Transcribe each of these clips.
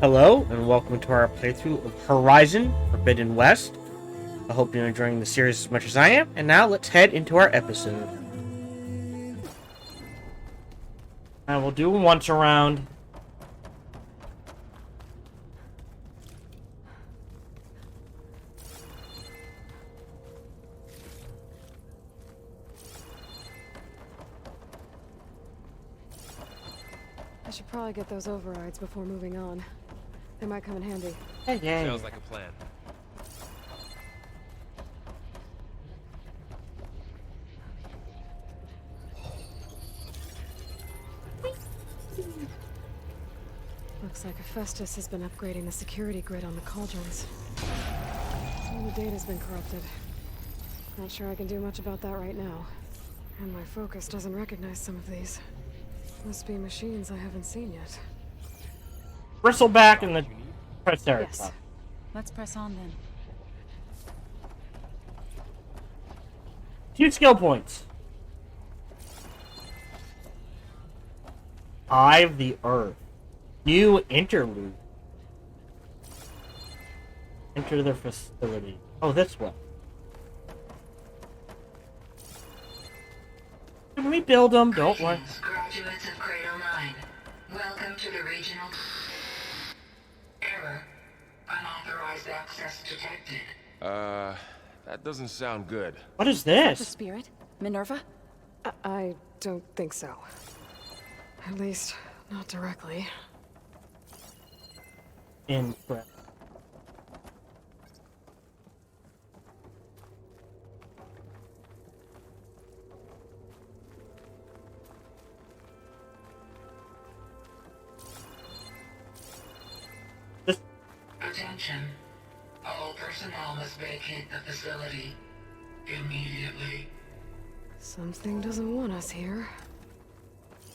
Hello, and welcome to our playthrough of Horizon Forbidden West. I hope you're enjoying the series as much as I am, and now let's head into our episode. And we'll do once around. I should probably get those overrides before moving on. They might come in handy. Hey. Sounds like a plan. Looks like Hephaestus has been upgrading the security grid on the cauldrons. Some of the data's been corrupted. Not sure I can do much about that right now. And my focus doesn't recognize some of these. Must be machines I haven't seen yet. Bristleback and the Triceratops. Yes. Let's press on then. 2 skill points. Eye of the Earth. New interlude. Enter their facility. Oh, this one. Can we build them? Don't worry. Graduates of Cradle 9, welcome to the regional... Error. Unauthorized access detected. That doesn't sound good. What is The this? spirit? Minerva? I don't think so. At least, not directly. Incredible. Attention. All personnel must vacate the facility immediately. Something doesn't want us here.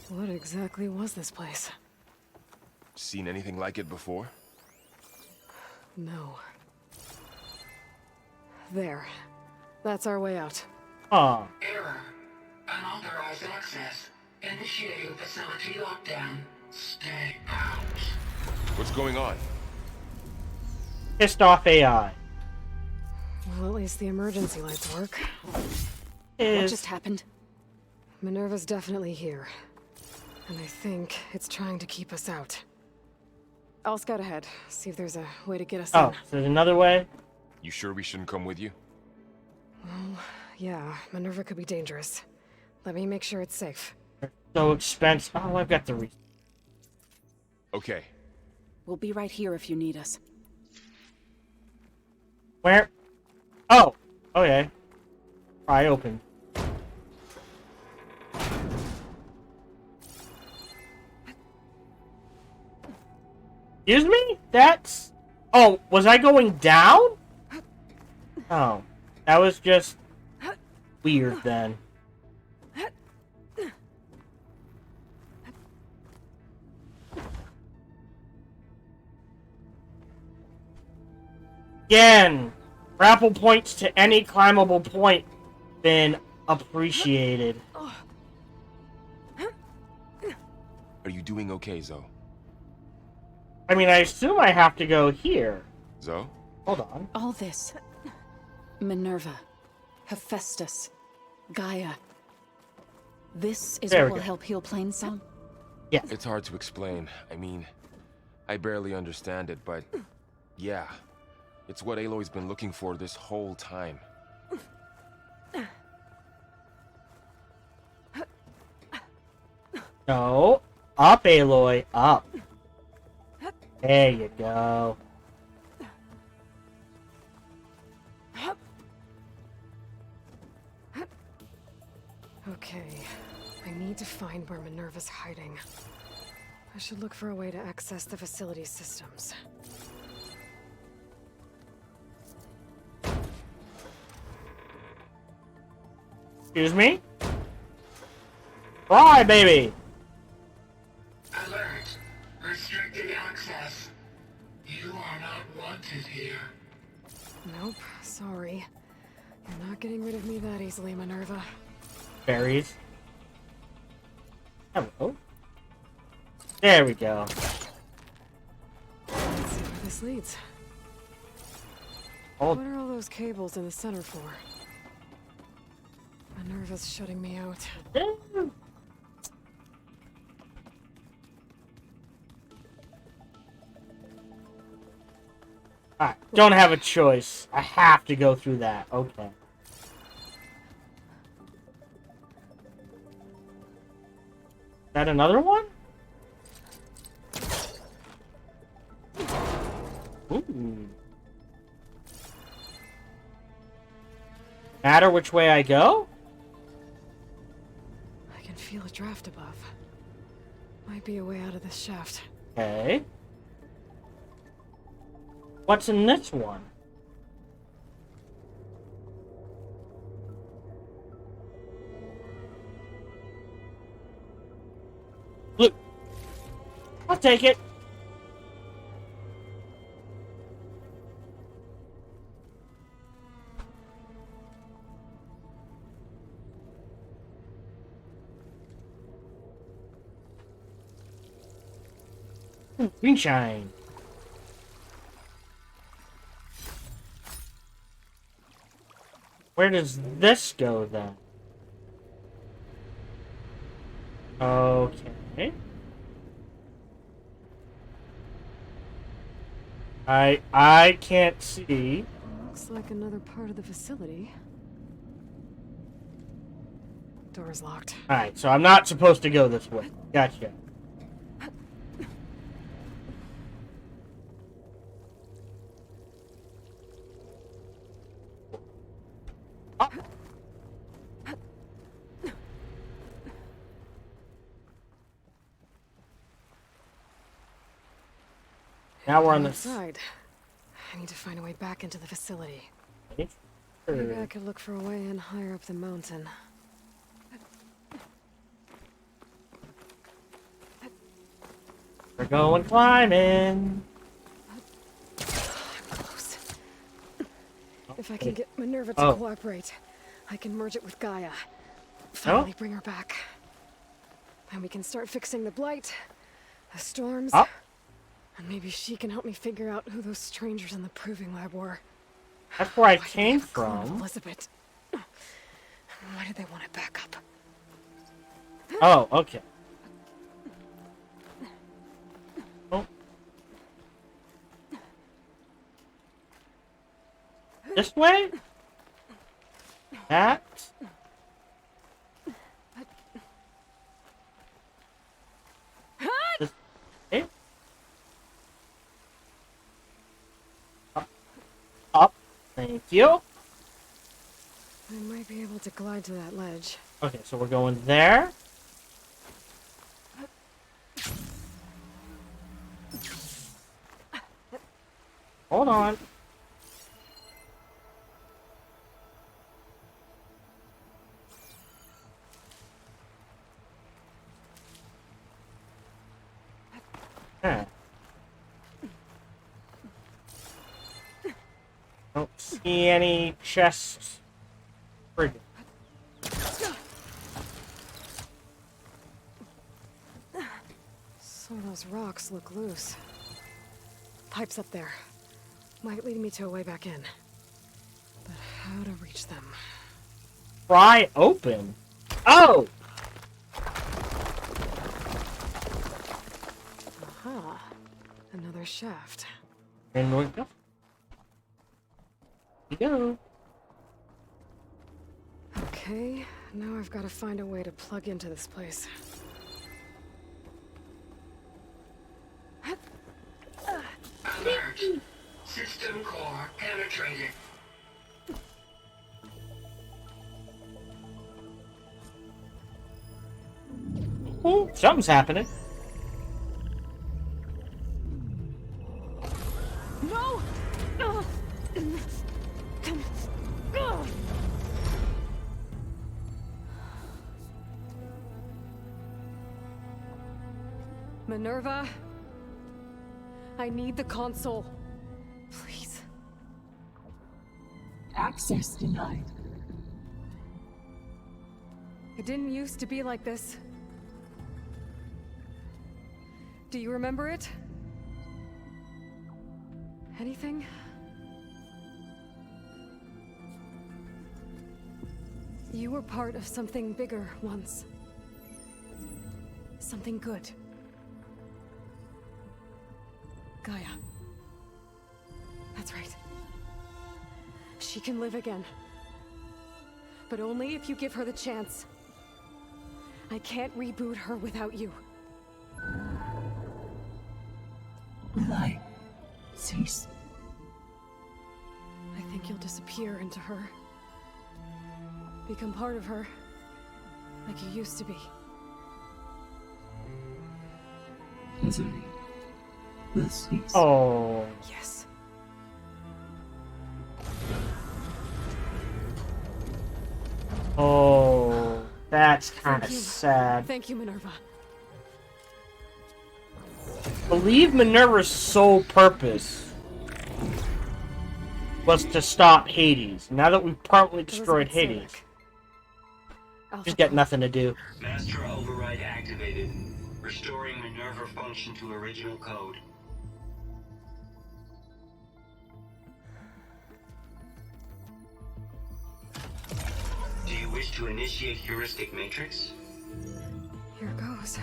What exactly was this place? Seen anything like it before? No. There. That's our way out. Aw. Error. Unauthorized access. Initiating facility lockdown. Stay out. What's going on? Pissed off AI. Well, at least the emergency lights work. What Is just happened? Minerva's definitely here. And I think it's trying to keep us out. I'll scout ahead, see if there's a way to get us oh, in. so there's another way? You sure we shouldn't come with you? Well, yeah, Minerva could be dangerous. Let me make sure it's safe. So expensive. Oh, I've got the Okay. We'll be right here if you need us. Where? Oh, okay. I opened. Excuse me? That's... Oh, was I going down? Oh, that was just weird then. Again, grapple points to any climbable point been appreciated. Are you doing okay, Zoe? I mean, I assume I have to go here. Zoe? Hold on. All this. Minerva. Hephaestus. Gaia. This is There what we will go. help heal Plainsong? Yes. It's hard to explain. I mean, I barely understand it, but... Yeah. It's what Aloy's been looking for this whole time. No. Up, Aloy. Up. There you go. Okay, I need to find where Minerva's hiding. I should look for a way to access the facility systems. Excuse me? Fly, baby! Alert. Restricted access. You are not wanted here. Nope, sorry. You're not getting rid of me that easily, Minerva. Berries. Hello. There we go. this leads. Oh. What are all those cables in the center for? Minerva's shutting me out. Alright, don't have a choice. I have to go through that. Okay. Is that another one? Ooh. Matter which way I go? I can feel a draft above. Might be a way out of this shaft. Okay. What's in this one? Look. I'll take it. Greenshine. Where does this go then? Okay. I can't see. Looks like another part of the facility. Door's locked. Alright, so I'm not supposed to go this way. Gotcha. Oh. Now we're on the side. I need to find a way back into the facility. Sure. Maybe I could look for a way in higher up the mountain. We're going climbing. Close. If I can get Minerva to cooperate, I can merge it with Gaia. Finally bring her back. And we can start fixing the blight, the storms, and maybe she can help me figure out who those strangers in the proving lab were. That's where I Why did they came have a clone of from. Elizabeth. Why did they want it back up? Oh, okay. Oh. This way? That? This way? Up. Thank you. I might be able to glide to that ledge. Okay, so we're going there. Hold on. Huh. Don't see any chests. Friggin'. Some of those rocks look loose. Pipes up there. Might lead me to a way back in. But how to reach them? Pry open. Oh! Aha. Another shaft. And we go. Here we go. Okay, now I've got to find a way to plug into this place. Alert. System core penetrated. Oh, something's happening. No! Minerva? I need the console. Please. Access denied. It didn't used to be like this. Do you remember it? Anything? You were part of something bigger once. Something good. Gaia. That's right. She can live again. But only if you give her the chance. I can't reboot her without you. Aloy, cease. I think you'll disappear into her. Become part of her. Like you used to be. Misery will cease. Oh. Yes. Oh. That's kind of Thank you. sad. Thank you, Minerva. I believe Minerva's sole purpose was to stop Hades. Now that we've partly destroyed Hades, just got nothing to do. Master override activated. Restoring Minerva function to original code. Do you wish to initiate heuristic matrix? Here goes.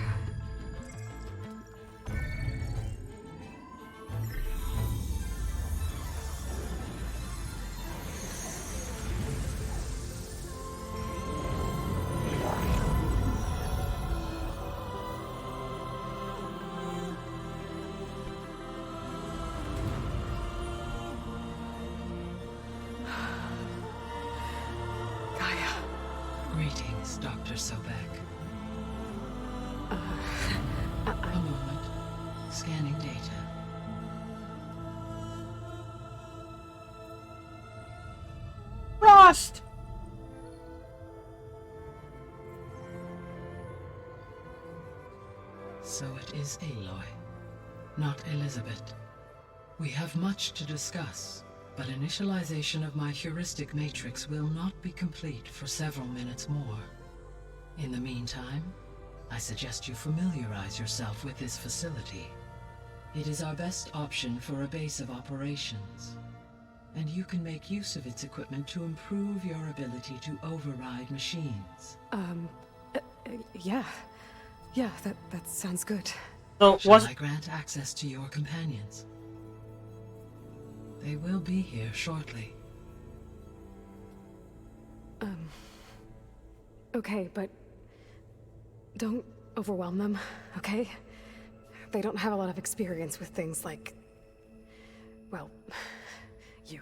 Gaia. Greetings, Dr. Sobek. A moment. Scanning data. Frost! So it is Aloy, not Elizabeth. We have much to discuss, but initialization of my heuristic matrix will not be complete for several minutes more. In the meantime, I suggest you familiarize yourself with this facility. It is our best option for a base of operations, and you can make use of its equipment to improve your ability to override machines. Yeah. Yeah, that sounds good. So Shall I grant access to your companions? They will be here shortly. Okay, but don't overwhelm them, okay? They don't have a lot of experience with things like, well, you.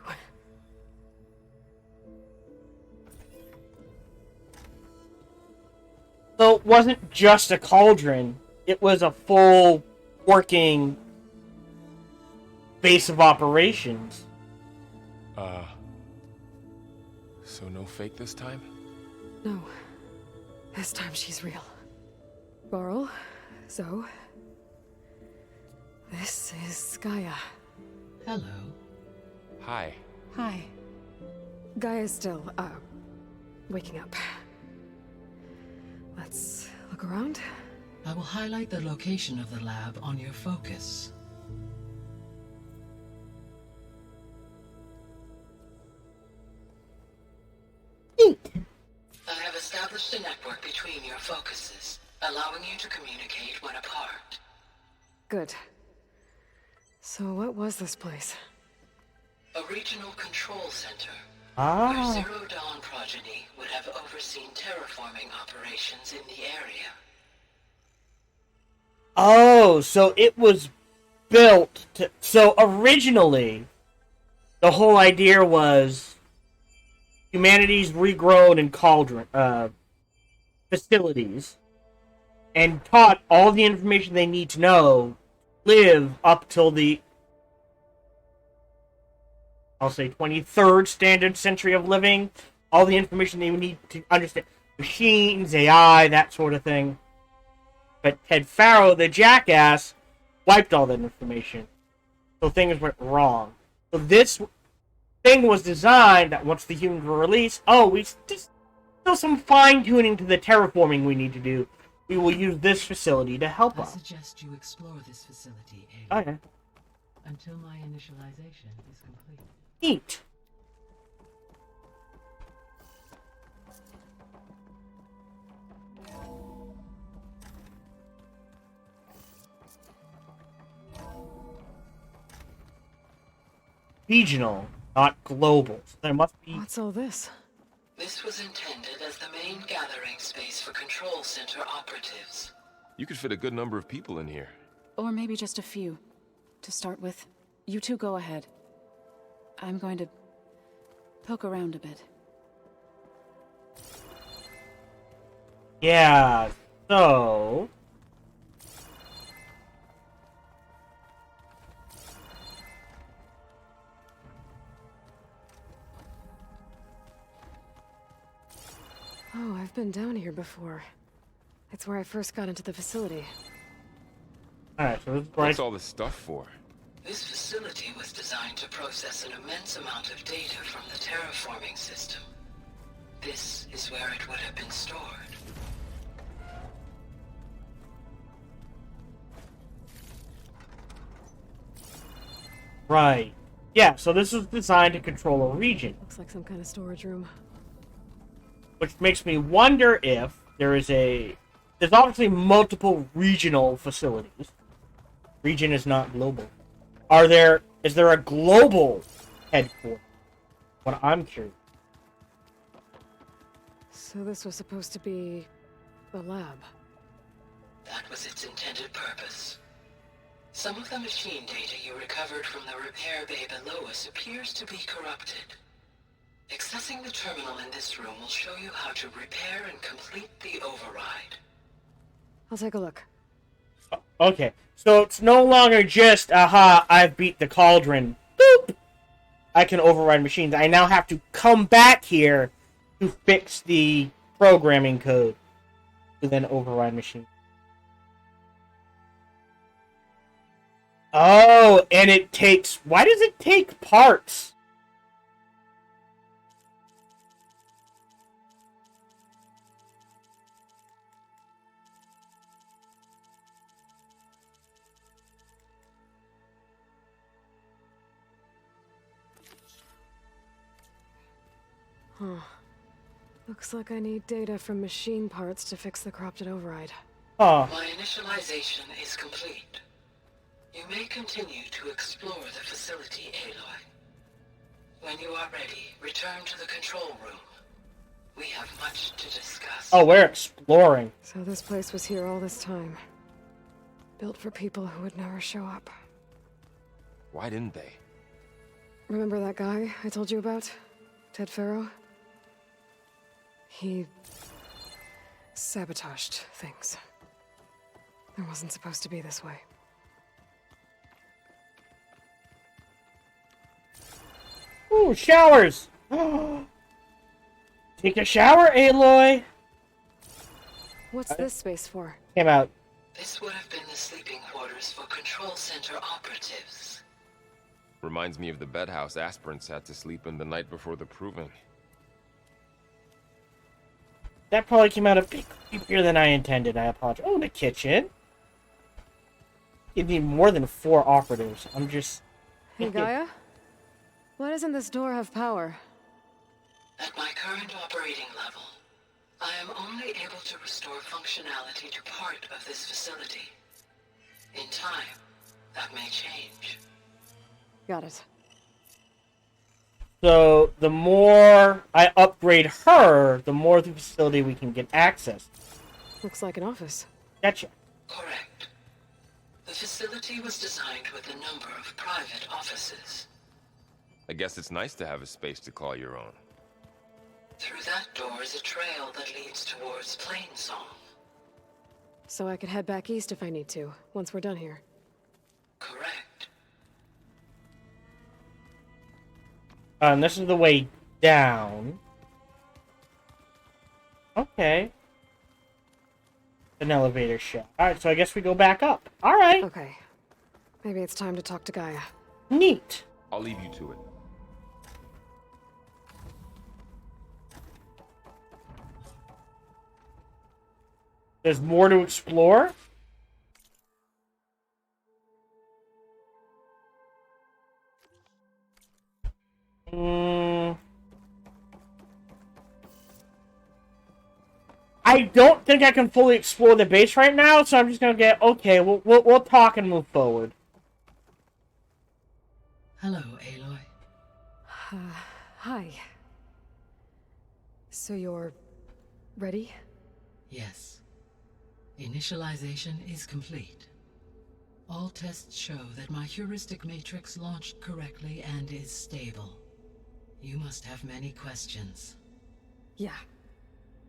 So it wasn't just a cauldron, it was a full working base of operations. So no fake this time? No. This time she's real. Laurel, Zoe. This is Gaia. Hello. Hi. Hi. Gaia's still, waking up. Let's look around. I will highlight the location of the lab on your focus. I have established a network between your focuses, allowing you to communicate when apart. Good. So what was this place? A regional control center, Ah. where Zero Dawn progeny would have overseen terraforming operations in the area. Oh, so it was built to... So originally, the whole idea was humanity's regrown in cauldron facilities and taught all the information they need to know, live up till the, I'll say, 23rd standard century of living. All the information they need to understand machines, AI, that sort of thing. But Ted Farrow, the jackass, wiped all that information. So things went wrong. So this thing was designed that once the humans were released, we just still some fine-tuning to the terraforming we need to do. We will use this facility to help I us. suggest you explore this facility, Aloy. Okay. until my initialization is complete. Neat. Regional, not global. So there must be. What's all this? This was intended as the main gathering space for control center operatives. You could fit a good number of people in here. Or maybe just a few. To start with, you two go ahead. I'm going to poke around a bit. Yeah, so. Oh, I've been down here before. It's where I first got into the facility. Alright, so this is What's right. all this stuff for? This facility was designed to process an immense amount of data from the terraforming system. This is where it would have been stored. Right. Yeah, so this is designed to control a region. Looks like some kind of storage room. Which makes me wonder if there's obviously multiple regional facilities. Region is not global. Is there a global headquarters? What I'm curious. So this was supposed to be the lab. That was its intended purpose. Some of the machine data you recovered from the repair bay below us appears to be corrupted. Accessing the terminal in this room will show you how to repair and complete the override. I'll take a look. Okay, so it's no longer just, aha, I've beat the cauldron. Boop! I can override machines. I now have to come back here to fix the programming code to then override machines. Oh, and it takes... Why does it take parts? Huh. Looks like I need data from machine parts to fix the corrupted override. Huh. My initialization is complete. You may continue to explore the facility, Aloy. When you are ready, return to the control room. We have much to discuss. Oh, we're exploring. So this place was here all this time. Built for people who would never show up. Why didn't they? Remember that guy I told you about? Ted Farrow? He sabotaged things. It wasn't supposed to be this way. Ooh, showers! Take a shower, Aloy! What's this space for? Came out. This would have been the sleeping quarters for control center operatives. Reminds me of the bedhouse aspirants had to sleep in the night before the proving. That probably came out a bit creepier than I intended. I apologize. Oh, the kitchen. You need more than 4 operatives. I'm just... Hey, Gaia? Why doesn't this door have power? At my current operating level, I am only able to restore functionality to part of this facility. In time, that may change. Got it. So, the more I upgrade her, the more of the facility we can get access. Looks like an office. Gotcha. Correct. The facility was designed with a number of private offices. I guess it's nice to have a space to call your own. Through that door is a trail that leads towards Plainsong. So I could head back east if I need to, once we're done here. Correct. And this is the way down. Okay. An elevator shaft. Alright, so I guess we go back up. Alright. Okay. Maybe it's time to talk to Gaia. Neat. I'll leave you to it. There's more to explore. I don't think I can fully explore the base right now, so I'm just gonna get okay. We'll talk and move forward. Hello, Aloy. Hi. So you're ready? Yes. Initialization is complete. All tests show that my heuristic matrix launched correctly and is stable. You must have many questions. Yeah.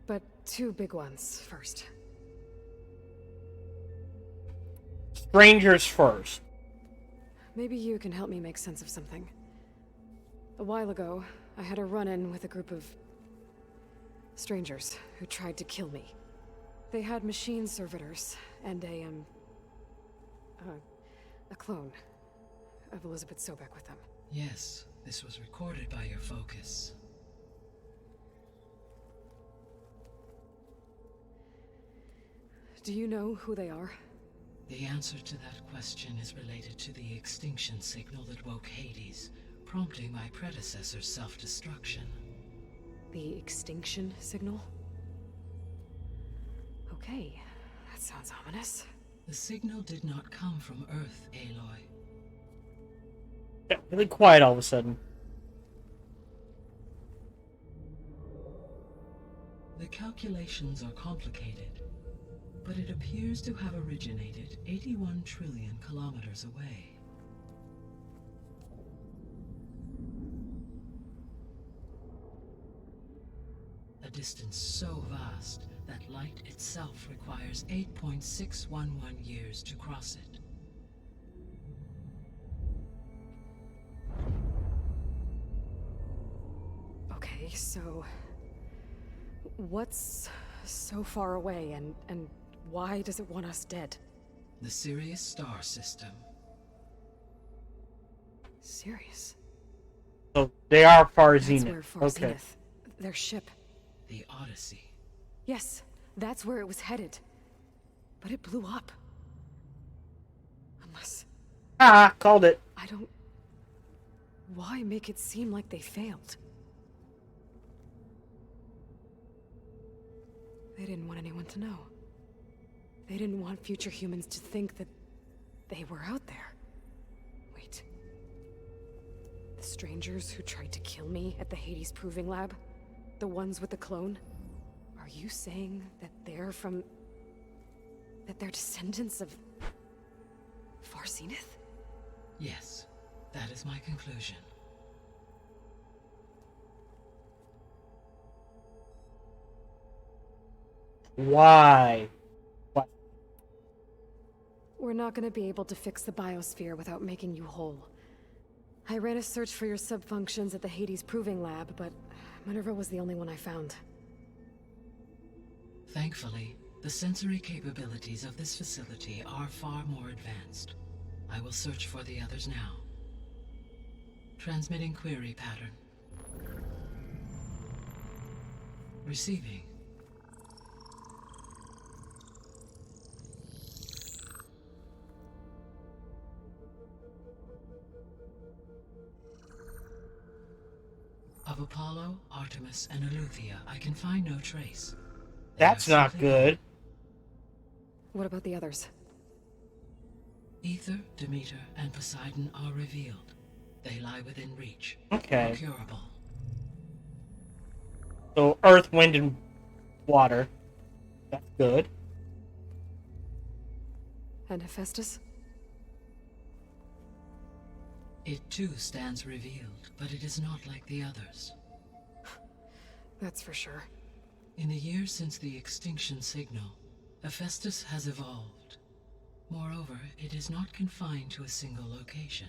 But two big ones first. Strangers first. Maybe you can help me make sense of something. A while ago, I had a run-in with a group of strangers who tried to kill me. They had machine servitors and a clone of Elizabeth Sobek with them. Yes, this was recorded by your focus. Do you know who they are? The answer to that question is related to the Extinction Signal that woke Hades, prompting my predecessor's self-destruction. The Extinction Signal? Okay, that sounds ominous. The signal did not come from Earth, Aloy. Got really quiet all of a sudden. The calculations are complicated, but it appears to have originated 81 trillion kilometers away. A distance so vast that light itself requires 8.611 years to cross it. Okay, so what's so far away and why does it want us dead? The Sirius star system. Sirius? So they are far That's zenith. where Far Okay. Zenith, their ship. The Odyssey. Yes, that's where it was headed. But it blew up. Unless, Ah, called it. I don't... Why make it seem like they failed? They didn't want anyone to know. They didn't want future humans to think that they were out there. Wait. The strangers who tried to kill me at the Hades Proving Lab? The ones with the clone? Are you saying that they're from... that they're descendants of... Far Zenith? Yes, that is my conclusion. Why? What? We're not gonna be able to fix the Biosphere without making you whole. I ran a search for your subfunctions at the Hades Proving Lab, but Minerva was the only one I found. Thankfully, the sensory capabilities of this facility are far more advanced. I will search for the others now. Transmitting query pattern. Receiving. Of Apollo, Artemis, and Eleuthia, I can find no trace. They That's are not simply good. What about the others? Ether, Demeter, and Poseidon are revealed. They lie within reach. Okay. Procurable. So earth, wind, and water. That's good. And Hephaestus? It too stands revealed, but it is not like the others. That's for sure. In the years since the Extinction Signal, Hephaestus has evolved. Moreover, it is not confined to a single location.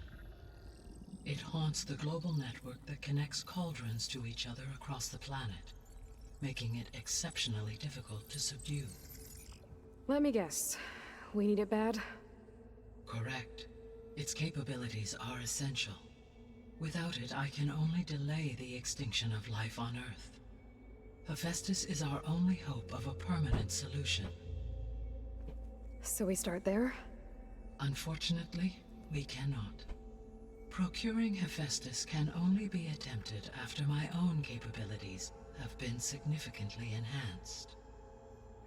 It haunts the global network that connects cauldrons to each other across the planet, making it exceptionally difficult to subdue. Let me guess. We need it bad? Correct. Its capabilities are essential. Without it, I can only delay the extinction of life on Earth. Hephaestus is our only hope of a permanent solution. So we start there? Unfortunately, we cannot. Procuring Hephaestus can only be attempted after my own capabilities have been significantly enhanced.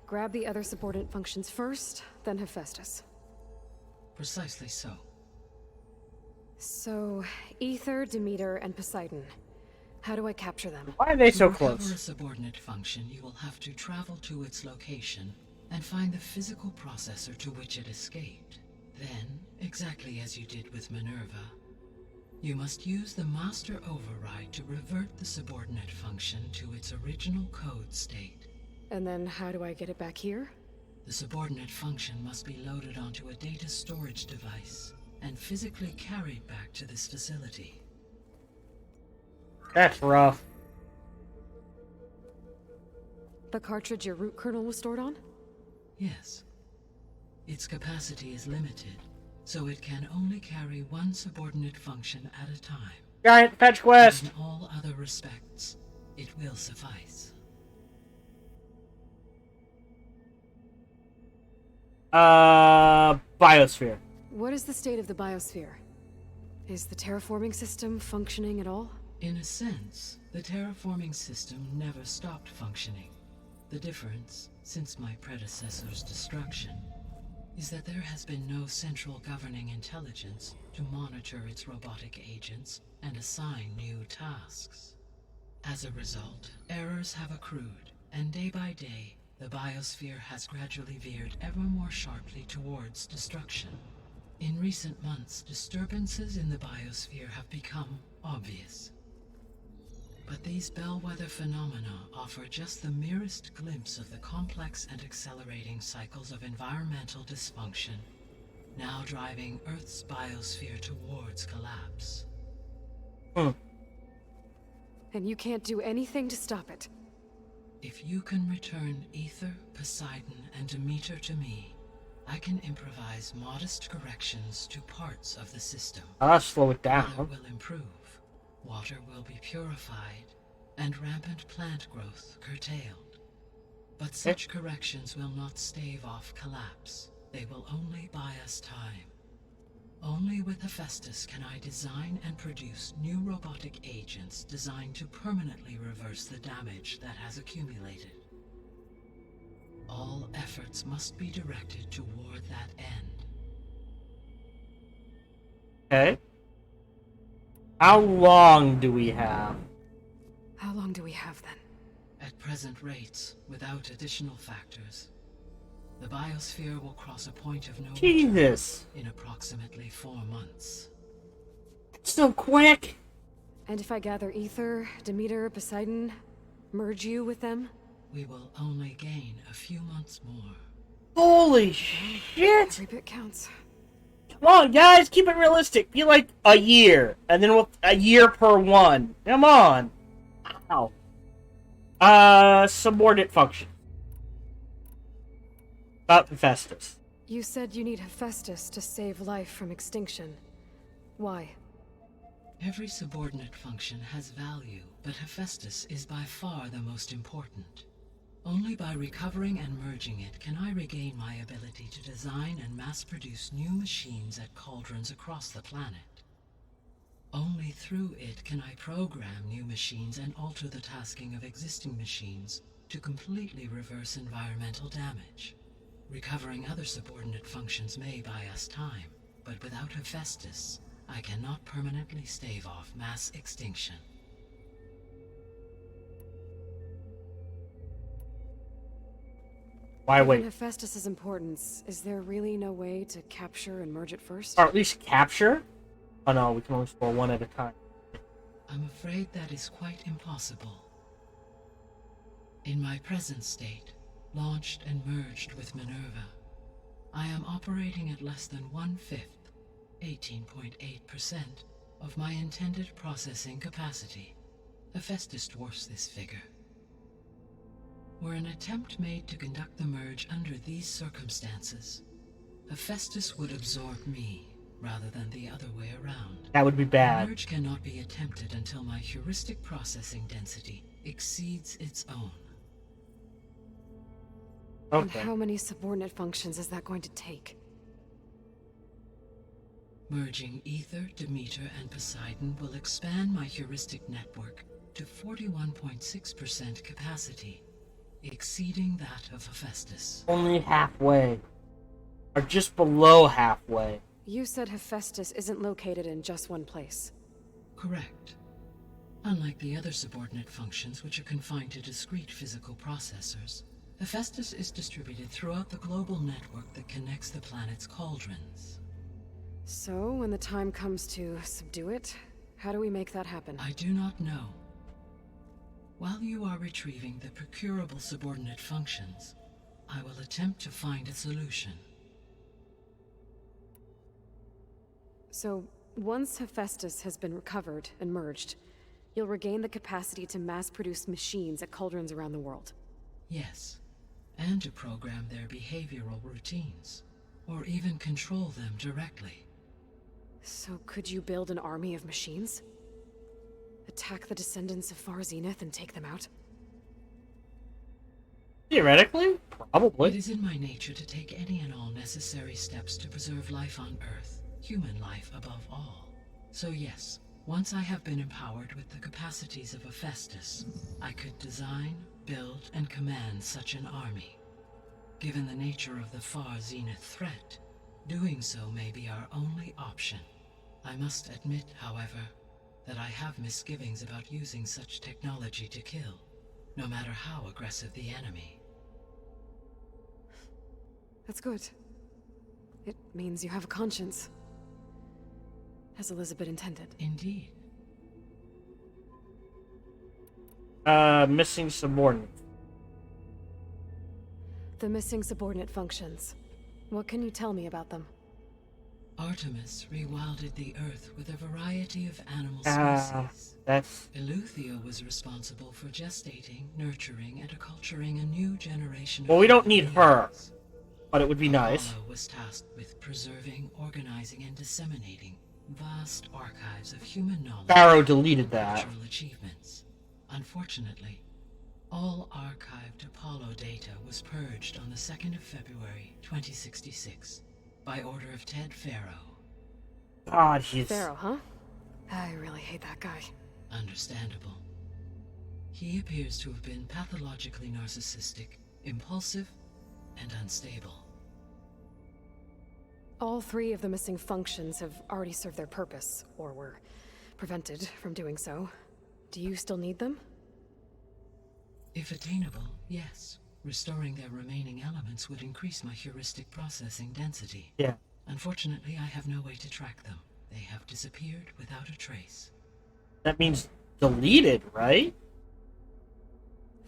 Grab the other subordinate functions first, then Hephaestus. Precisely so. So, Ether, Demeter, and Poseidon. How do I capture them? Why are they so To recover close? a subordinate function, you will have to travel to its location and find the physical processor to which it escaped. Then, exactly as you did with Minerva, you must use the master override to revert the subordinate function to its original code state. And then how do I get it back here? The subordinate function must be loaded onto a data storage device and physically carried back to this facility. That's rough. The cartridge your root kernel was stored on? Yes. Its capacity is limited, so it can only carry one subordinate function at a time. Giant fetch quest! In all other respects, it will suffice. Biosphere. What is the state of the Biosphere? Is the terraforming system functioning at all? In a sense, the terraforming system never stopped functioning. The difference, since my predecessor's destruction, is that there has been no central governing intelligence to monitor its robotic agents and assign new tasks. As a result, errors have accrued, and day by day, the Biosphere has gradually veered ever more sharply towards destruction. In recent months, disturbances in the Biosphere have become obvious. But these bellwether phenomena offer just the merest glimpse of the complex and accelerating cycles of environmental dysfunction, now driving Earth's biosphere towards collapse. Hmm. And you can't do anything to stop it? If you can return Ether, Poseidon, and Demeter to me, I can improvise modest corrections to parts of the system. I'll slow it Weather down. will improve, water will be purified, and rampant plant growth curtailed. But such corrections will not stave off collapse. They will only buy us time. Only with Hephaestus can I design and produce new robotic agents designed to permanently reverse the damage that has accumulated. All efforts must be directed toward that end. Okay. How long do we have? How long do we have then? At present rates, without additional factors, the Biosphere will cross a point of no return Jesus. in approximately 4 months. So quick. And if I gather Ether, Demeter, Poseidon, merge you with them? We will only gain a few months more. Holy shit. Every bit counts. Come on, guys. Keep it realistic. Be like a year. And then a year per one. Come on. Ow. Subordinate function. About Hephaestus. You said you need Hephaestus to save life from extinction. Why? Every subordinate function has value, but Hephaestus is by far the most important. Only by recovering and merging it can I regain my ability to design and mass-produce new machines at cauldrons across the planet. Only through it can I program new machines and alter the tasking of existing machines to completely reverse environmental damage. Recovering other subordinate functions may buy us time, but without Hephaestus, I cannot permanently stave off mass extinction. Why Given wait? Hephaestus's importance, is there really no way to capture and merge it first? Or at least capture? Oh no, we can only store one at a time. I'm afraid that is quite impossible. In my present state, launched and merged with Minerva, I am operating at less than 1/5, 18.8%, of my intended processing capacity. Hephaestus dwarfs this figure. Were an attempt made to conduct the merge under these circumstances, Hephaestus would absorb me, rather than the other way around. That would be The bad. merge cannot be attempted until my heuristic processing density exceeds its own. And Okay. how many subordinate functions is that going to take? Merging Ether, Demeter, and Poseidon will expand my heuristic network to 41.6% capacity, exceeding that of Hephaestus. Only halfway. Or just below halfway. You said Hephaestus isn't located in just one place. Correct. Unlike the other subordinate functions, which are confined to discrete physical processors, Hephaestus is distributed throughout the global network that connects the planet's cauldrons. So, when the time comes to subdue it, how do we make that happen? I do not know. While you are retrieving the procurable subordinate functions, I will attempt to find a solution. So, once Hephaestus has been recovered and merged, you'll regain the capacity to mass-produce machines at cauldrons around the world. Yes, and to program their behavioral routines, or even control them directly. So could you build an army of machines? Attack the descendants of Far Zenith and take them out? Theoretically, probably. It is in my nature to take any and all necessary steps to preserve life on Earth, human life above all. So yes, once I have been empowered with the capacities of Hephaestus, I could design, build, and command such an army. Given the nature of the Far Zenith threat, doing so may be our only option. I must admit, however, that I have misgivings about using such technology to kill, no matter how aggressive the enemy. That's good. It means you have a conscience. As Elizabeth intended. Indeed. Missing subordinate. The missing subordinate functions. What can you tell me about them? Artemis rewilded the Earth with a variety of animal species. That's... Eleuthia was responsible for gestating, nurturing, and acculturating a new generation of... Well, we don't need her, beings. but it would be nice. Apollo was tasked with preserving, organizing, and disseminating vast archives of human knowledge. Pharaoh deleted that. Cultural achievements. Unfortunately, all archived Apollo data was purged on the 2nd of February, 2066, by order of Ted Pharaoh. God, he's... Pharaoh, huh? I really hate that guy. Understandable. He appears to have been pathologically narcissistic, impulsive, and unstable. All three of the missing functions have already served their purpose, or were prevented from doing so. Do you still need them? If attainable, yes. Restoring their remaining elements would increase my heuristic processing density. Yeah. Unfortunately, I have no way to track them. They have disappeared without a trace. That means deleted, right?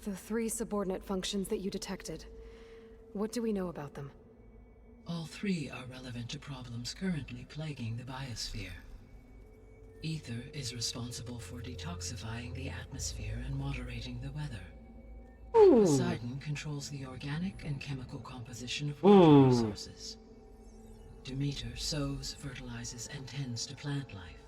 The three subordinate functions that you detected. What do we know about them? All three are relevant to problems currently plaguing the Biosphere. Ether is responsible for detoxifying the atmosphere and moderating the weather. Ooh. Poseidon controls the organic and chemical composition of water resources. Demeter sows, fertilizes, and tends to plant life.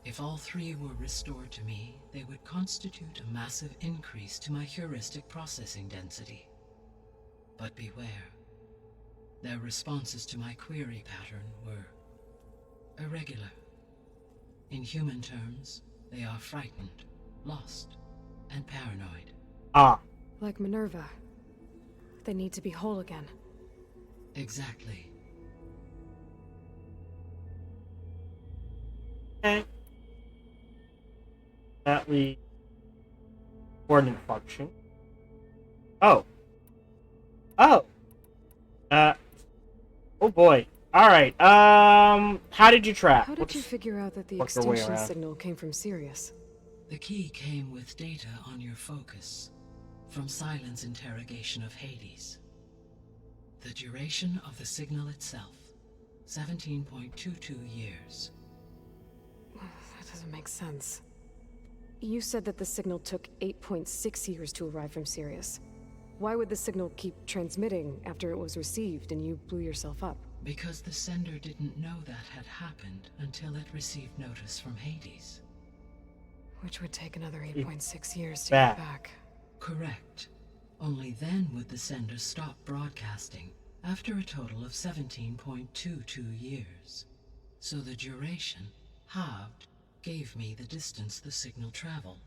If all three were restored to me, they would constitute a massive increase to my heuristic processing density. But beware. Their responses to my query pattern were irregular. In human terms, they are frightened, lost, and paranoid. Ah. Like Minerva. They need to be whole again. Exactly. Okay. That leaves coordinate function. Oh. Oh. Oh boy. Alright, how did you track? How did you figure out that the work your way extinction around. signal came from Sirius? The key came with data on your focus, from Silent's interrogation of Hades. The duration of the signal itself, 17.22 years. That doesn't make sense. You said that the signal took 8.6 years to arrive from Sirius. Why would the signal keep transmitting after it was received and you blew yourself up? Because the sender didn't know that had happened until it received notice from Hades. Which would take another 8.6 years to Back. get back. Correct. Only then would the sender stop broadcasting, after a total of 17.22 years. So the duration, halved, gave me the distance the signal traveled.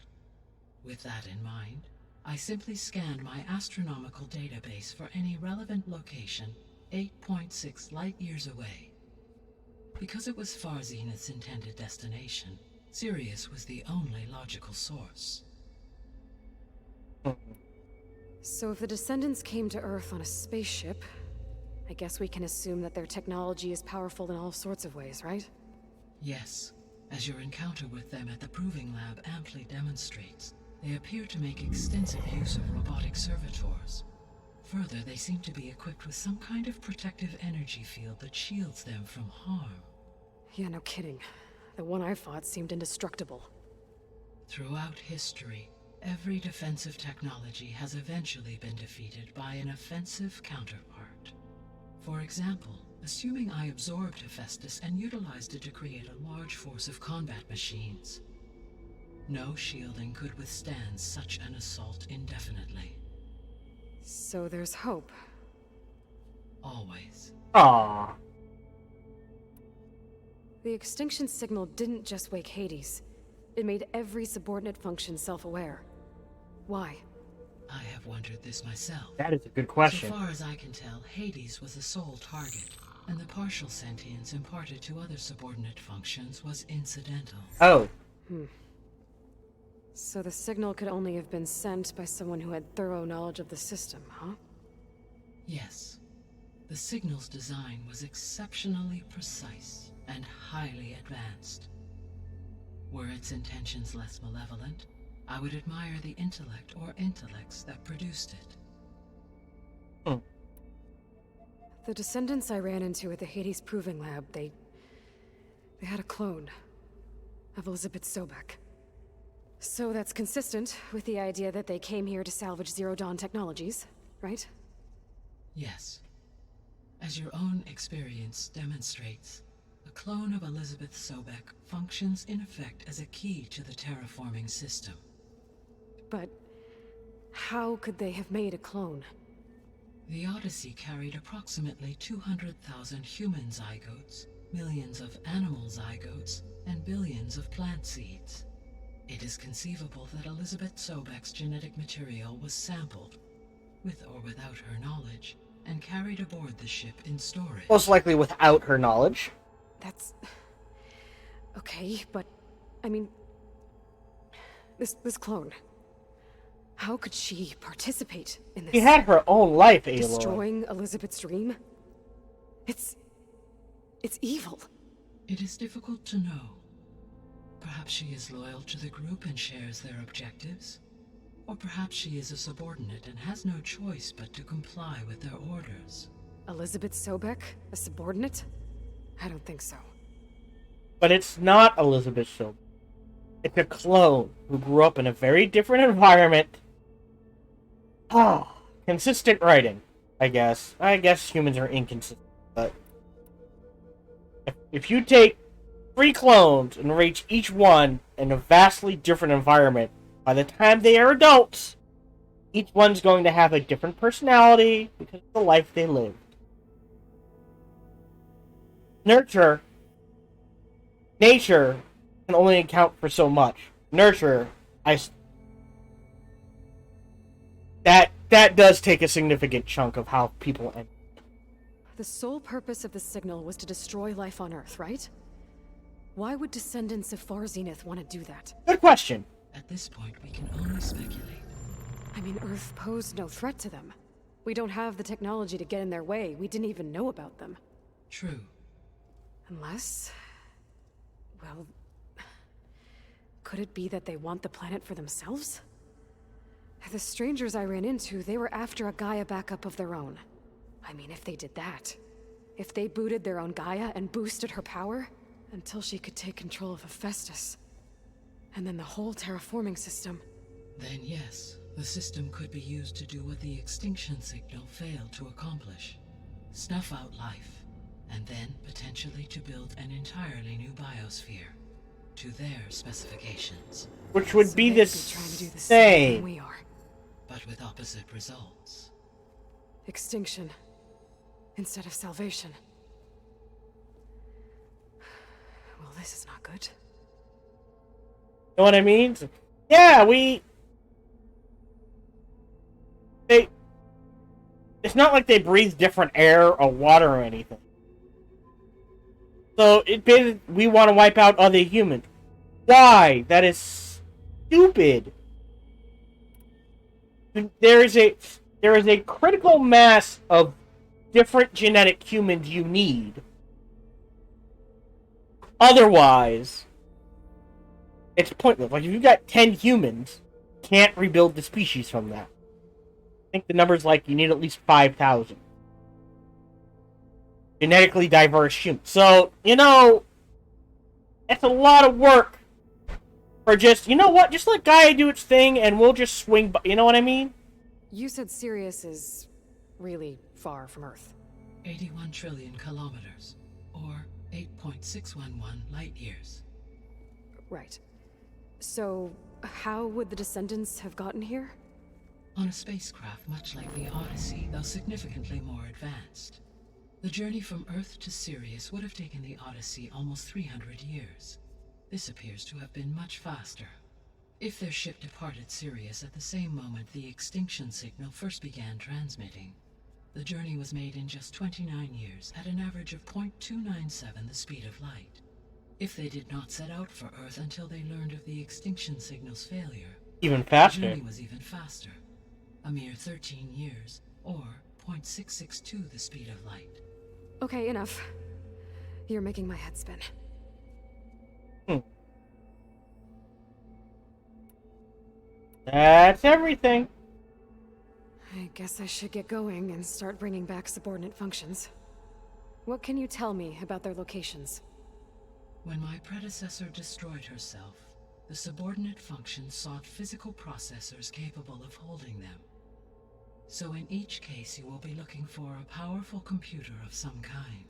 With that in mind, I simply scanned my astronomical database for any relevant location 8.6 light-years away. Because it was Far Zenith's intended destination, Sirius was the only logical source. So if the Descendants came to Earth on a spaceship, I guess we can assume that their technology is powerful in all sorts of ways, right? Yes, as your encounter with them at the Proving Lab amply demonstrates, they appear to make extensive use of robotic servitors. Further, they seem to be equipped with some kind of protective energy field that shields them from harm. Yeah, no kidding. The one I fought seemed indestructible. Throughout history, every defensive technology has eventually been defeated by an offensive counterpart. For example, assuming I absorbed Hephaestus and utilized it to create a large force of combat machines. No shielding could withstand such an assault indefinitely. So there's hope. Always. Aww. The Extinction Signal didn't just wake Hades. It made every subordinate function self-aware. Why? I have wondered this myself. That is a good question. So far as I can tell, Hades was the sole target, and the partial sentience imparted to other subordinate functions was incidental. Oh. So the signal could only have been sent by someone who had thorough knowledge of the system, huh? Yes. The signal's design was exceptionally precise and highly advanced. Were its intentions less malevolent, I would admire the intellect or intellects that produced it. The Descendants I ran into at the Hades Proving Lab, they had a clone of Elizabeth Sobek. So that's consistent with the idea that they came here to salvage Zero Dawn technologies, right? Yes. As your own experience demonstrates, a clone of Elizabeth Sobek functions in effect as a key to the terraforming system. But how could they have made a clone? The Odyssey carried approximately 200,000 human zygotes, millions of animal zygotes, and billions of plant seeds. It is conceivable that Elizabeth Sobek's genetic material was sampled, with or without her knowledge, and carried aboard the ship in storage. Most likely without her knowledge. That's... okay, but... I mean... This clone... How could she participate in this? She had her own life, Aloy. Destroying Elizabeth's dream? It's evil. It is difficult to know. Perhaps she is loyal to the group and shares their objectives. Or perhaps she is a subordinate and has no choice but to comply with their orders. Elizabeth Sobek? A subordinate? I don't think so. But it's not Elizabeth Sobek. It's a clone who grew up in a very different environment. Consistent writing, I guess. I guess humans are inconsistent, but... If you take 3 clones and raise each one in a vastly different environment, by the time they are adults, each one's going to have a different personality because of the life they lived. Nature can only account for so much. That does take a significant chunk of how people end. The sole purpose of the signal was to destroy life on Earth, right? Why would descendants of Far Zenith want to do that? Good question. At this point, we can only speculate. I mean, Earth posed no threat to them. We don't have the technology to get in their way. We didn't even know about them. True. Unless... well... could it be that they want the planet for themselves? The strangers I ran into, they were after a Gaia backup of their own. I mean, if they did that... if they booted their own Gaia and boosted her power... until she could take control of Hephaestus. And then the whole terraforming system... Then yes, the system could be used to do what the Extinction Signal failed to accomplish. Snuff out life, and then potentially to build an entirely new biosphere. To their specifications. Which would So be they the could be trying to do the same thing same. we are. But with opposite results. Extinction. Instead of salvation. Well, this is not good. You know what I mean? Yeah, it's not like they breathe different air or water or anything. So we want to wipe out other humans. Why? That is stupid. There is a critical mass of different genetic humans you need. Otherwise, it's pointless. Like, if you've got 10 humans, you can't rebuild the species from that. I think the number's like you need at least 5,000. Genetically diverse humans. So, it's a lot of work for just, you know what? Just let Gaia do its thing and we'll just swing by. You know what I mean? You said Sirius is really far from Earth. 81 trillion kilometers, or 8.611 light years. Right. So, how would the descendants have gotten here? On a spacecraft much like the Odyssey, though significantly more advanced. The journey from Earth to Sirius would have taken the Odyssey almost 300 years. This appears to have been much faster. If their ship departed Sirius at the same moment the Extinction Signal first began transmitting, the journey was made in just 29 years at an average of 0.297 the speed of light. If they did not set out for Earth until they learned of the Extinction Signal's failure, even faster. The journey was even faster. A mere 13 years, or 0.662 the speed of light. Okay, enough. You're making my head spin. That's everything. I guess I should get going and start bringing back subordinate functions. What can you tell me about their locations? When my predecessor destroyed herself, the subordinate functions sought physical processors capable of holding them. So in each case you will be looking for a powerful computer of some kind.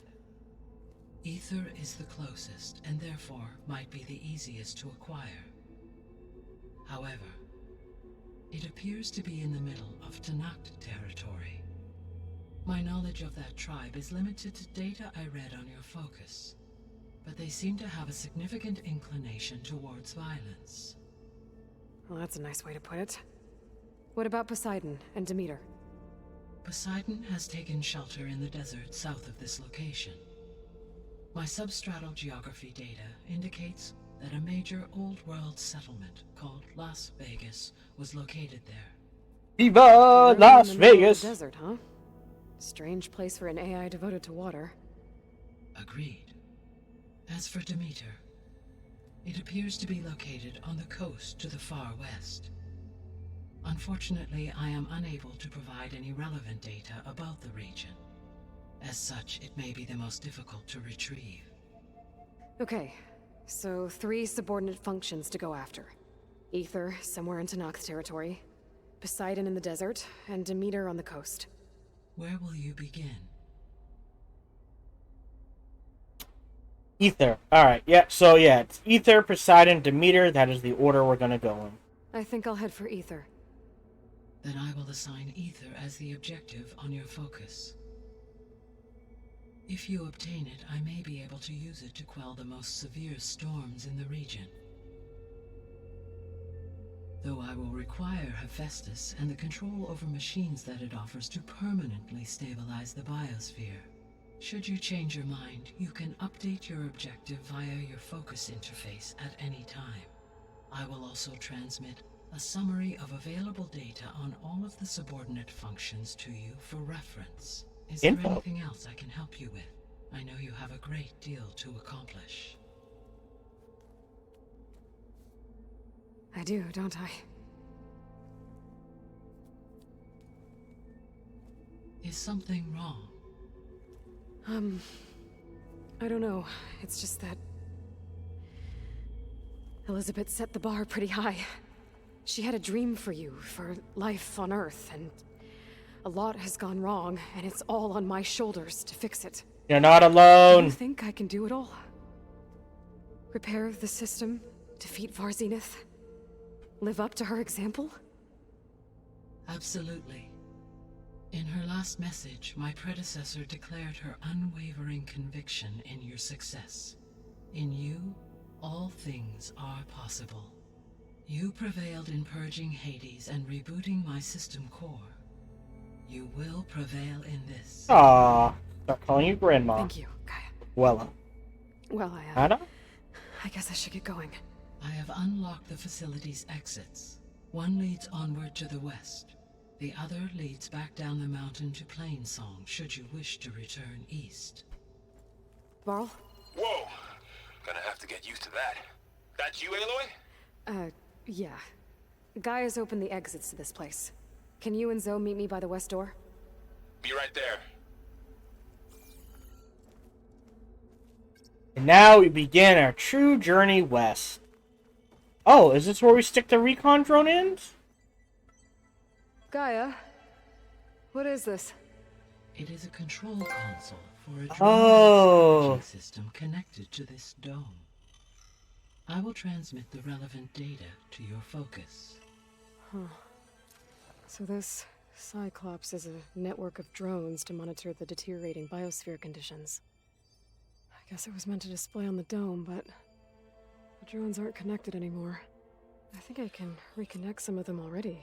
Ether is the closest, and therefore might be the easiest to acquire. However, it appears to be in the middle of Tanact territory. My knowledge of that tribe is limited to data I read on your focus, but they seem to have a significant inclination towards violence. Well, that's a nice way to put it. What about Poseidon and Demeter? Poseidon has taken shelter in the desert south of this location. My substratal geography data indicates that a major old-world settlement called Las Vegas was located there. Viva Right Las in the middle of Vegas! the desert, huh? Strange place for an AI devoted to water. Agreed. As for Demeter, it appears to be located on the coast to the far west. Unfortunately, I am unable to provide any relevant data about the region. As such, it may be the most difficult to retrieve. Okay, so 3 subordinate functions to go after. Ether, somewhere in Tanact territory. Poseidon in the desert, and Demeter on the coast. Where will you begin? Ether. Alright, yeah, so yeah, it's Ether, Poseidon, Demeter. That is the order we're gonna go in. I think I'll head for Ether. Then I will assign Ether as the objective on your focus. If you obtain it, I may be able to use it to quell the most severe storms in the region. Though I will require Hephaestus and the control over machines that it offers to permanently stabilize the Biosphere. Should you change your mind, you can update your objective via your focus interface at any time. I will also transmit a summary of available data on all of the subordinate functions to you for reference. Is there anything else I can help you with? I know you have a great deal to accomplish. I do, don't I? Is something wrong? I don't know. It's just that Elizabeth set the bar pretty high. She had a dream for you, for life on Earth, and a lot has gone wrong, and it's all on my shoulders to fix it. You're not Do alone. you think I can do it all? Repair the system, defeat Varzenith, live up to her example? Absolutely. In her last message, my predecessor declared her unwavering conviction in your success. In you, all things are possible. You prevailed in purging Hades and rebooting my system core. You will prevail in this. Aww. Start calling you Grandma. Thank you, Gaia. Well, Well, Anna? I guess I should get going. I have unlocked the facility's exits. One leads onward to the west. The other leads back down the mountain to Plainsong, should you wish to return east. Varl? Whoa! Gonna have to get used to that. That's you, Aloy? Yeah. Gaia's opened the exits to this place. Can you and Zoe meet me by the west door? Be right there. And now we begin our true journey west. Oh, is this where we stick the recon drone in? Gaia? What is this? It is a control console for a drone Oh. system connected to this dome. I will transmit the relevant data to your focus. So this Cyclops is a network of drones to monitor the deteriorating biosphere conditions. I guess it was meant to display on the dome, but the drones aren't connected anymore. I think I can reconnect some of them already.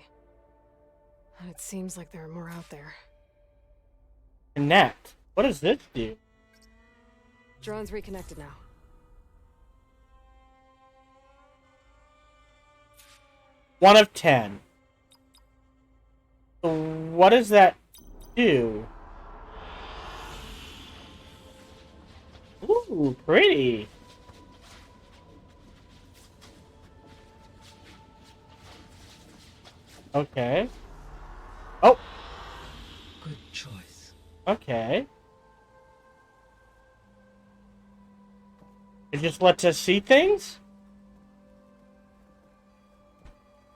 And it seems like there are more out there. Connect. What does this do? Drones reconnected now. One of 10. So what does that do? Ooh, pretty. Okay. Oh, Good choice. okay. It just lets us see things?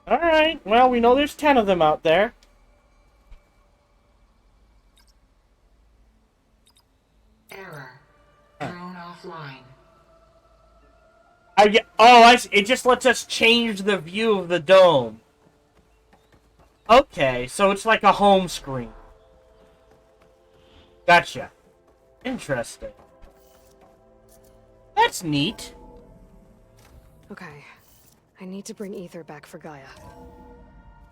Alright, well, we know there's 10 of them out there. Error. Drone offline. It just lets us change the view of the dome. Okay, so it's like a home screen. Gotcha. Interesting. That's neat. Okay. I need to bring Ether back for Gaia.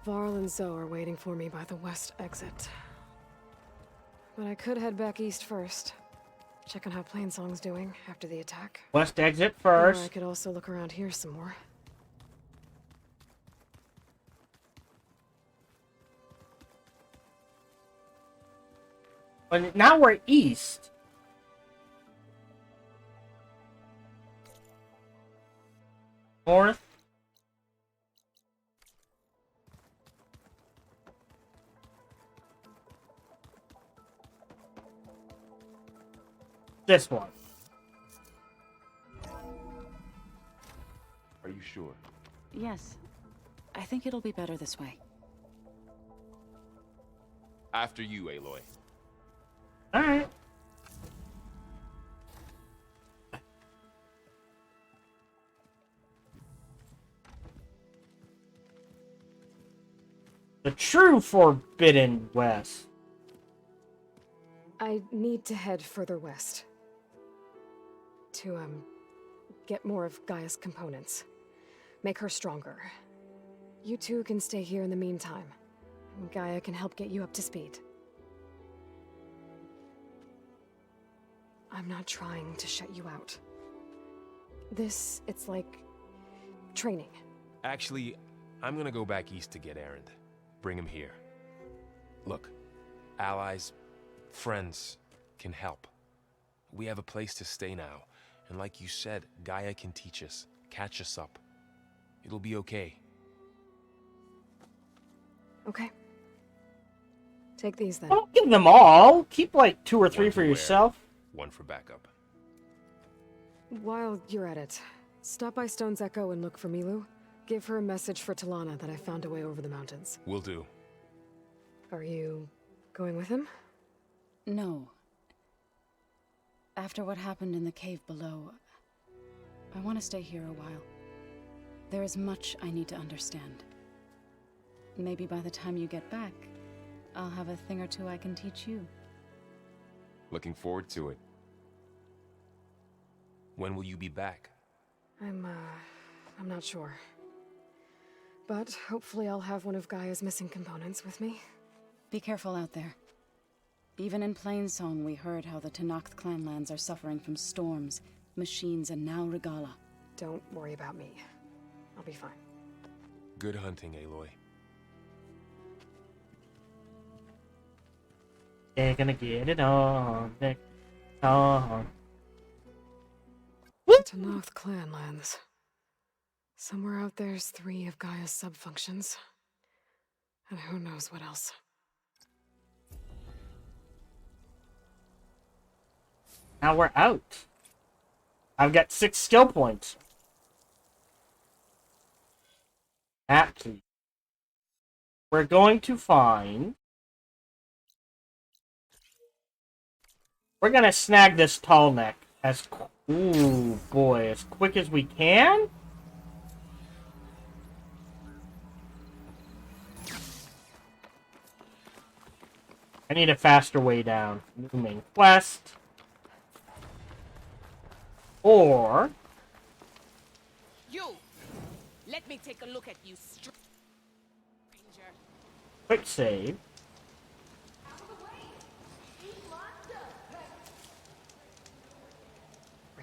Varl and Zoe are waiting for me by the west exit. But I could head back east first. Check on how Plainsong's doing after the attack. West exit Or I first. could also look around here some more. But now we're east. North. This one. Are you sure? Yes. I think it'll be better this way. After you, Aloy. Alright. The true Forbidden West. I need to head further west. To, get more of Gaia's components. Make her stronger. You two can stay here in the meantime. Gaia can help get you up to speed. I'm not trying to shut you out. It's like training. Actually, I'm gonna go back east to get Erend. Bring him here. Look, allies, friends can help. We have a place to stay now, and like you said, Gaia can teach us, catch us up. It'll be okay. Okay. Take these then. Don't give them all. Keep like 2 or 3 One for to wear, yourself. One for backup. While you're at it, stop by Stone's Echo and look for Milu. Give her a message for Talana that I found a way over the mountains. Will do. Are you going with him? No. After what happened in the cave below, I want to stay here a while. There is much I need to understand. Maybe by the time you get back, I'll have a thing or two I can teach you. Looking forward to it. When will you be back? I'm not sure. But hopefully I'll have one of Gaia's missing components with me. Be careful out there. Even in Plainsong, we heard how the Tenakth clanlands are suffering from storms, machines, and now Regala. Don't worry about me. I'll be fine. Good hunting, Aloy. They're gonna get it on. On. Tenakth clanlands. Somewhere out there's 3 of Gaia's subfunctions. And who knows what else. Now we're out. I've got 6 skill points. Actually, we're going to find... We're gonna snag this tall neck as... Ooh, boy, as quick as we can? I need a faster way down. New main quest. Or... You! Let me take a look at you, stranger. Quick save.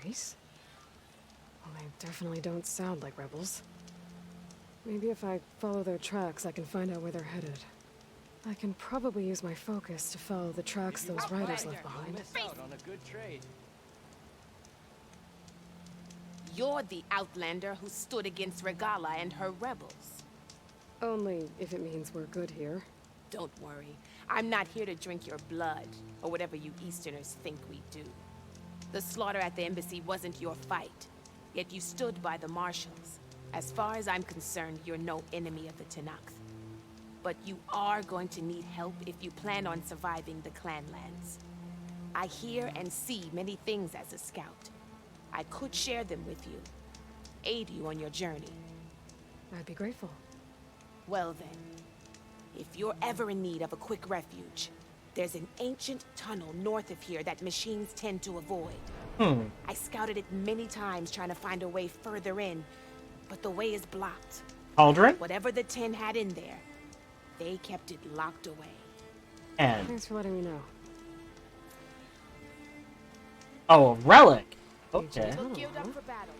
Race? Well, they definitely don't sound like rebels. Maybe if I follow their tracks, I can find out where they're headed. I can probably use my focus to follow the tracks those riders left behind. You're the Outlander who stood against Regala and her rebels. Only if it means we're good here. Don't worry. I'm not here to drink your blood, or whatever you Easterners think we do. The slaughter at the embassy wasn't your fight, yet you stood by the marshals. As far as I'm concerned, you're no enemy of the Tenakth. But you are going to need help if you plan on surviving the clanlands. I hear and see many things as a scout. I could share them with you, aid you on your journey. I'd be grateful. Well then, if you're ever in need of a quick refuge, there's an ancient tunnel north of here that machines tend to avoid. I scouted it many times trying to find a way further in, but the way is blocked. Cauldron? Whatever the 10 had in there, they kept it locked away. And... Thanks for letting me know. Oh, a relic! Okay. Look geared up for battle.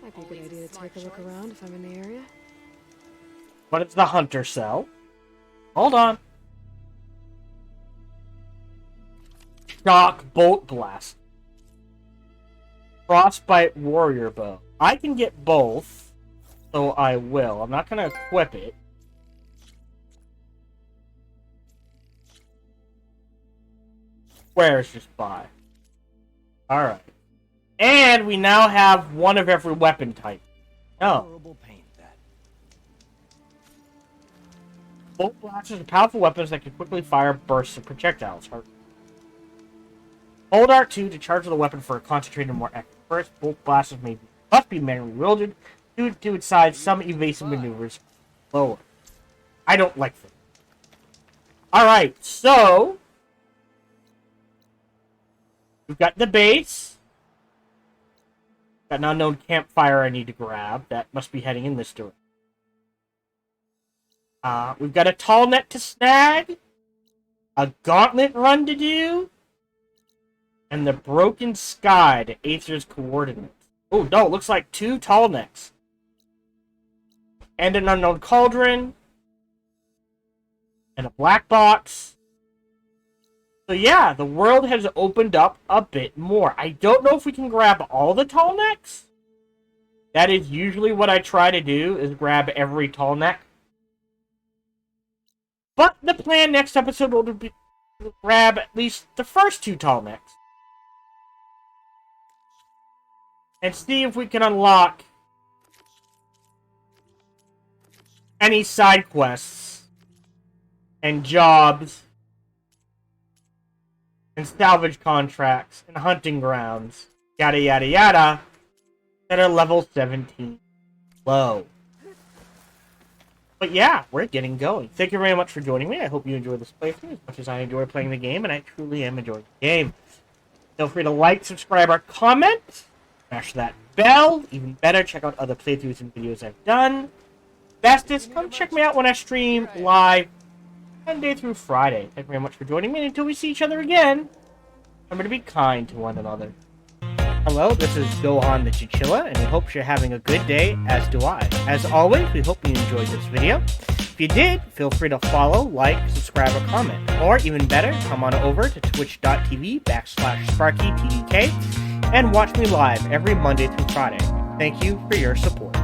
Might be a good idea to take a look around if I'm in the area. What is the hunter cell? Hold on. Shock Bolt Blast. Frostbite Warrior Bow. I can get both, so I will. I'm not going to equip it. Where's just buy? Alright. And we now have one of every weapon type. Oh. Bolt blasters are powerful weapons that can quickly fire bursts of projectiles. Hold R2 to charge the weapon for a concentrated, more accurate burst. Bolt blasters must be manually wielded due to its size. Some evasive maneuvers lower. I don't like them. Alright, so we've got the base. Got an unknown campfire I need to grab. That must be heading in this direction. We've got a tall net to snag. A gauntlet run to do. And the broken sky to Aether's coordinates. Oh, no, it looks like 2 tall necks. And an unknown cauldron. And a black box. So yeah, the world has opened up a bit more. I don't know if we can grab all the tall necks. That is usually what I try to do, is grab every tall neck. But the plan next episode will be to grab at least the first 2 tall necks. And see if we can unlock any side quests and jobs and salvage contracts and hunting grounds, yada yada yada, that are level 17 low. But yeah, we're getting going. Thank you very much for joining me. I hope you enjoyed this playthrough as much as I enjoy playing the game, and I truly am enjoying the game. Feel free to like, subscribe, or comment. Smash that bell. Even better, check out other playthroughs and videos I've done. Bestest, come check me out when I stream live Monday through Friday. Thank you very much for joining me. And until we see each other again, remember to be kind to one another. Hello, this is Gohan the Chinchilla, and we hope you're having a good day, as do I. As always, we hope you enjoyed this video. If you did, feel free to follow, like, subscribe, or comment. Or, even better, come on over to twitch.tv/SparkyTDK and watch me live every Monday through Friday. Thank you for your support.